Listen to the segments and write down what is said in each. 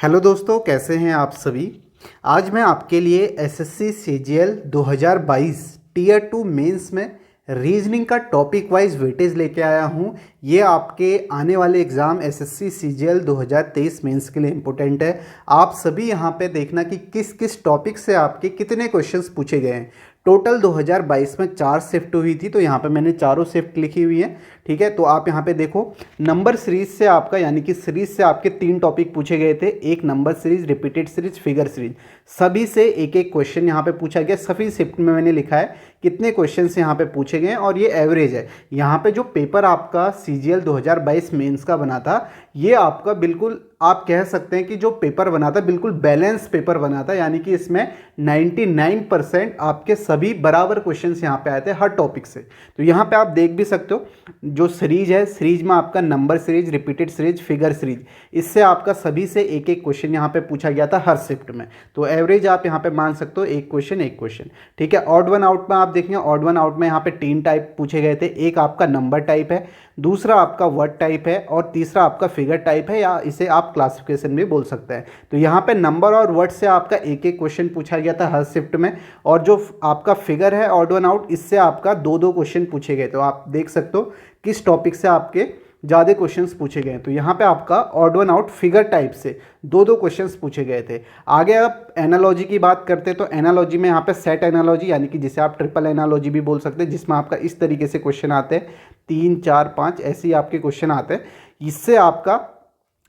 Hello दोस्तों, कैसे हैं आप सभी। आज मैं आपके लिए एसएससी सीजीएल 2022 टीयर 2 मेंस में रीजनिंग का टॉपिक वाइज वेटेज लेके आया हूं। ये आपके आने वाले एग्ज़ाम एसएससी सीजीएल 2023 मेंस के लिए इम्पोर्टेंट है। आप सभी यहां पे देखना कि किस किस टॉपिक से आपके कितने क्वेश्चंस पूछे गए हैं। टोटल 2022 में 4 शिफ्ट हुई थी, तो यहाँ पे मैंने चारों शिफ्ट लिखी हुई है। ठीक है, तो आप यहाँ पे देखो, नंबर सीरीज से आपका यानी कि सीरीज से आपके 3 टॉपिक पूछे गए थे। एक number series, repeated series, figure series, सभी से एक एक क्वेश्चन यहाँ पे पूछा गया। सभी शिफ्ट में मैंने लिखा है कितने क्वेश्चन यहाँ पे पूछे गए और ये एवरेज है। यहाँ पे जो पेपर आपका सीजीएल 2022 मेंस का बना था, ये आपका बिल्कुल आप कह सकते हैं कि जो पेपर बना था बिल्कुल बैलेंस पेपर बना था, यानी कि इसमें 99% आपके सभी बराबर क्वेश्चंस यहाँ पे आए थे हर टॉपिक से। तो यहाँ पे आप देख भी सकते हो, जो सीरीज है, सीरीज में आपका number series, repeated series, figure series, इससे आपका सभी से एक एक क्वेश्चन यहाँ पे पूछा गया था हर शिफ्ट में। तो एवरेज आप यहाँ पे मान सकते हो एक क्वेश्चन। ठीक है, ऑड वन आउट में आप देखेंगे, ऑड वन आउट में यहाँ पे 3 टाइप पूछे गए थे। एक आपका नंबर टाइप है, दूसरा आपका वर्ड टाइप है और तीसरा आपका फिगर टाइप है, या इसे आप क्लासिफिकेशन भी बोल सकते हैं। तो यहाँ पे नंबर और वर्ड से आपका एक एक क्वेश्चन पूछा गया था हर शिफ्ट में, और जो आपका फिगर है ऑड वन आउट, इससे आपका 2-2 क्वेश्चन पूछे गए। तो आप देख सकते हो किस टॉपिक से आपके ज़्यादा क्वेश्चंस पूछे गए। तो यहाँ पे आपका odd one out figure type से 2-2 क्वेश्चंस पूछे गए थे। आगे आप एनालॉजी की बात करते हैं, तो एनालॉजी में यहाँ पे सेट एनालॉजी, यानी कि जिसे आप ट्रिपल एनालॉजी भी बोल सकते हैं, जिसमें आपका इस तरीके से क्वेश्चन आते हैं, 3, 4, 5 ऐसे ही आपके क्वेश्चन आते हैं। इससे आपका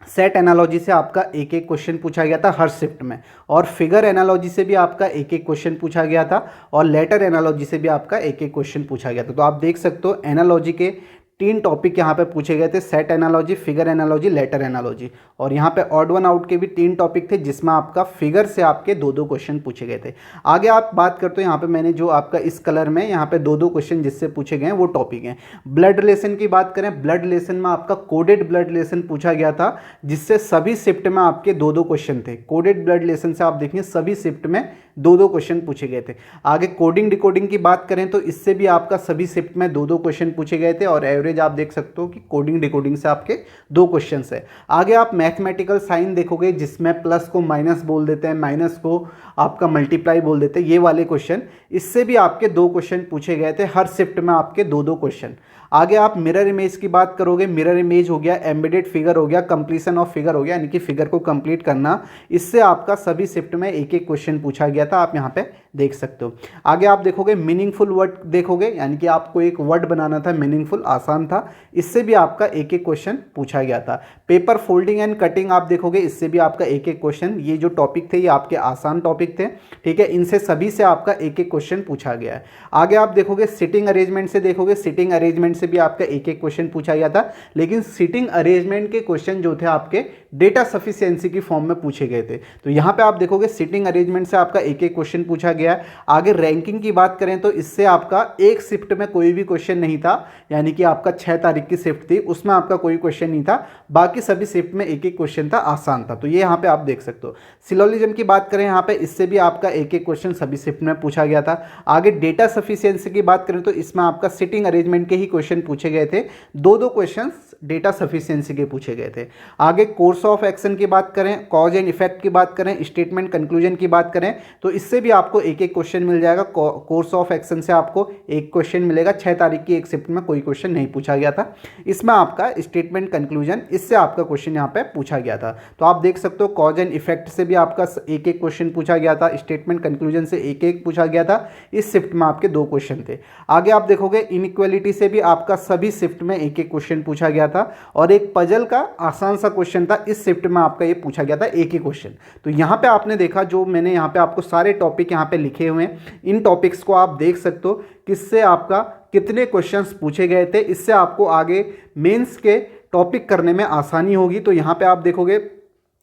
सेट एनालॉजी से आपका एक एक क्वेश्चन पूछा गया था हर शिफ्ट में, और फिगर एनालॉजी से भी आपका एक एक क्वेश्चन पूछा गया था, और लेटर एनालॉजी से भी आपका एक एक क्वेश्चन पूछा गया था। तो आप देख सकते हो एनालॉजी के 3 टॉपिक यहाँ पे पूछे गए थे, set analogy, figure analogy, letter analogy, और यहाँ पे ऑड वन आउट के भी 3 टॉपिक थे, जिसमें आपका फिगर से आपके 2-2 क्वेश्चन पूछे गए थे। आगे आप बात करते हो, यहाँ पे मैंने जो आपका इस कलर में यहाँ पे 2-2 क्वेश्चन जिससे पूछे गए हैं वो टॉपिक हैं। ब्लड रिलेशन की बात करें, ब्लड रिलेशन में आपका कोडेड ब्लड रिलेशन पूछा गया था, जिससे सभी शिफ्ट में आपके 2-2 क्वेश्चन थे। कोडेड ब्लड रिलेशन से आप देखेंगे सभी शिफ्ट में 2-2 क्वेश्चन पूछे गए थे। आगे कोडिंग डिकोडिंग की बात करें तो इससे भी आपका सभी शिफ्ट में 2-2 क्वेश्चन पूछे गए थे, और एवरेज आप देख सकते हो कि कोडिंग डिकोडिंग से आपके 2 क्वेश्चन है। आगे आप मैथमेटिकल साइन देखोगे, जिसमें प्लस को माइनस बोल देते हैं, माइनस को आपका मल्टीप्लाई बोल देते हैं, ये वाले क्वेश्चन, इससे भी आपके 2 क्वेश्चन पूछे गए थे हर शिफ्ट में आपके 2-2 क्वेश्चन। आगे आप मिरर इमेज की बात करोगे, मिरर इमेज हो गया, एम्बेडेड फिगर हो गया, कंप्लीशन ऑफ फिगर हो गया, यानी कि फिगर को कंप्लीट करना, इससे आपका सभी शिफ्ट में एक एक क्वेश्चन पूछा गया था, आप यहाँ पे देख सकते हो। आगे आप देखोगे मीनिंगफुल वर्ड देखोगे, यानी कि आपको एक वर्ड बनाना था मीनिंगफुल, आसान था, इससे भी आपका एक एक क्वेश्चन पूछा गया था। पेपर फोल्डिंग एंड कटिंग आप देखोगे, इससे भी आपका एक एक क्वेश्चन, ये जो टॉपिक थे ये आपके आसान टॉपिक थे। ठीक है, इनसे सभी से आपका एक एक क्वेश्चन पूछा गया है। आगे आप देखोगे सिटिंग अरेंजमेंट से देखोगे, सिटिंग अरेंजमेंट से भी आपका एक एक क्वेश्चन पूछा गया था, लेकिन सिटिंग अरेंजमेंट के क्वेश्चन जो थे आपके डेटा सफिशिएंसी की फॉर्म में पूछे गए थे। तो यहाँ पे आप देखोगे सिटिंग अरेंजमेंट से आपका एक एक क्वेश्चन पूछा गया है। आगे रैंकिंग की बात करें तो इससे आपका एक शिफ्ट में कोई भी क्वेश्चन नहीं था, यानी कि आपका 6 तारीख की शिफ्ट थी, उसमें आपका कोई क्वेश्चन नहीं था, बाकी सभी शिफ्ट में एक एक क्वेश्चन था, आसान था। तो ये यहाँ पे आप देख सकते हो। सिलोजिज्म की बात करें यहाँ पे, इससे भी आपका एक एक क्वेश्चन सभी शिफ्ट में पूछा गया था। आगे डेटा सफिशिएंसी की बात करें तो इसमें आपका सिटिंग अरेंजमेंट के ही क्वेश्चन पूछे गए थे, 2-2 क्वेश्चन डेटा सफिशिएंसी के पूछे गए थे। आगे कोर्स ऑफ एक्शन की बात करें, कॉज एंड इफेक्ट की बात करें, स्टेटमेंट कंक्लूजन की बात करें, तो इससे भी आपको एक एक क्वेश्चन मिल जाएगा। कोर्स ऑफ एक्शन से आपको एक क्वेश्चन मिलेगा, 6 तारीख की एक शिफ्ट में कोई क्वेश्चन नहीं पूछा गया था। इसमें आपका स्टेटमेंट कंक्लूजन, इससे आपका क्वेश्चन यहाँ पे पूछा गया था। तो आप देख सकते हो कॉज एंड इफेक्ट से भी आपका एक एक क्वेश्चन पूछा गया था, स्टेटमेंट कंक्लूजन से एक एक पूछा गया था, इस शिफ्ट में आपके 2 क्वेश्चन थे। आगे आप देखोगे इनइक्वालिटी से भी आपका सभी शिफ्ट में एक एक क्वेश्चन पूछा गया था, और एक पजल का आसान सा क्वेश्चन था, इस शिफ्ट में आपका ये पूछा गया था एक ही क्वेश्चन। तो यहाँ पे आपने देखा, जो मैंने यहाँ पे आपको सारे टॉपिक यहाँ पे लिखे हुए हैं, इन टॉपिक्स को आप देख सकते हो किससे आपका कितने क्वेश्चंस पूछे गए थे, इससे आपको आगे मेंस के टॉपिक करने में आसानी होगी। तो यहाँ पे आप देखोगे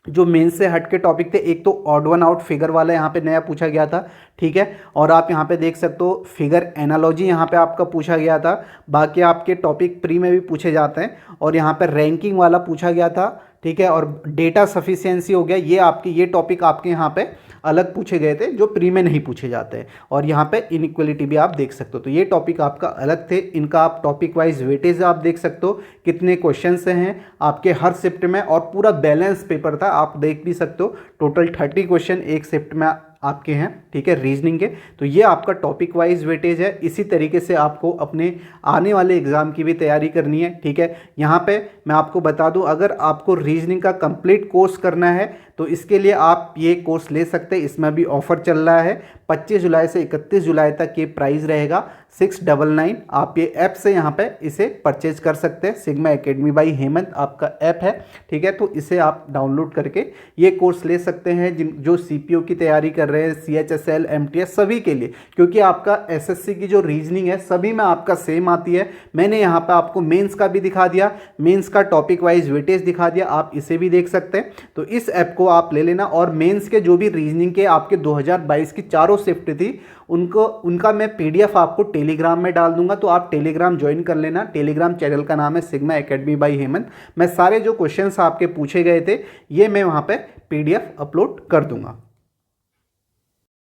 जो मेंस से हट के टॉपिक थे, एक तो ऑड वन आउट फिगर वाला यहाँ पे नया पूछा गया था। ठीक है, और आप यहाँ पे देख सकते हो फिगर एनालॉजी यहाँ पे आपका पूछा गया था, बाकी आपके टॉपिक प्री में भी पूछे जाते हैं, और यहाँ पे रैंकिंग वाला पूछा गया था। ठीक है, और डेटा सफिशिएंसी हो गया, ये टॉपिक आपके यहाँ पे अलग पूछे गए थे जो प्री में नहीं पूछे जाते हैं। और यहाँ पे इनइक्वलिटी भी आप देख सकते हो, तो ये टॉपिक आपका अलग थे। इनका आप टॉपिक वाइज वेटेज आप देख सकते हो, कितने क्वेश्चन हैं आपके हर शिफ्ट में, और पूरा बैलेंस पेपर था, आप देख भी सकते हो। टोटल 30 क्वेश्चन एक शिफ्ट में आपके हैं, ठीक है, रीजनिंग के। तो ये आपका टॉपिक वाइज वेटेज है। इसी तरीके से आपको अपने आने वाले एग्जाम की भी तैयारी करनी है, ठीक है। यहाँ पे मैं आपको बता दूं, अगर आपको रीजनिंग का कंप्लीट कोर्स करना है तो इसके लिए आप ये कोर्स ले सकते हैं। इसमें भी ऑफर चल रहा है, 25 जुलाई से 31 जुलाई तक ये प्राइस रहेगा 699। आप ये ऐप से यहाँ पे इसे परचेज कर सकते हैं। सिग्मा एकेडमी बाई हेमंत आपका ऐप है, ठीक है। तो इसे आप डाउनलोड करके ये कोर्स ले सकते हैं, जो सीपीओ की तैयारी कर रहे हैं, सीएचएसएल, एमटीएस, सभी के लिए, क्योंकि आपका एसएससी की जो रीजनिंग है सभी में आपका सेम आती है। मैंने यहाँ पे आपको मेंस का भी दिखा दिया, मेंस का टॉपिक वाइज वेटेज दिखा दिया, आप इसे भी देख सकते हैं। तो इस ऐप को आप ले लेना। और मेंस के जो भी रीजनिंग के आपके 2022 की चारों शिफ्ट थी, उनका मैं पीडीएफ आपको टेलीग्राम में डाल दूंगा, तो आप टेलीग्राम ज्वाइन कर लेना। टेलीग्राम चैनल का नाम है सिग्मा एकेडमी बाई हेमंत। मैं सारे जो क्वेश्चंस आपके पूछे गए थे ये मैं वहाँ पे पीडीएफ अपलोड कर दूंगा।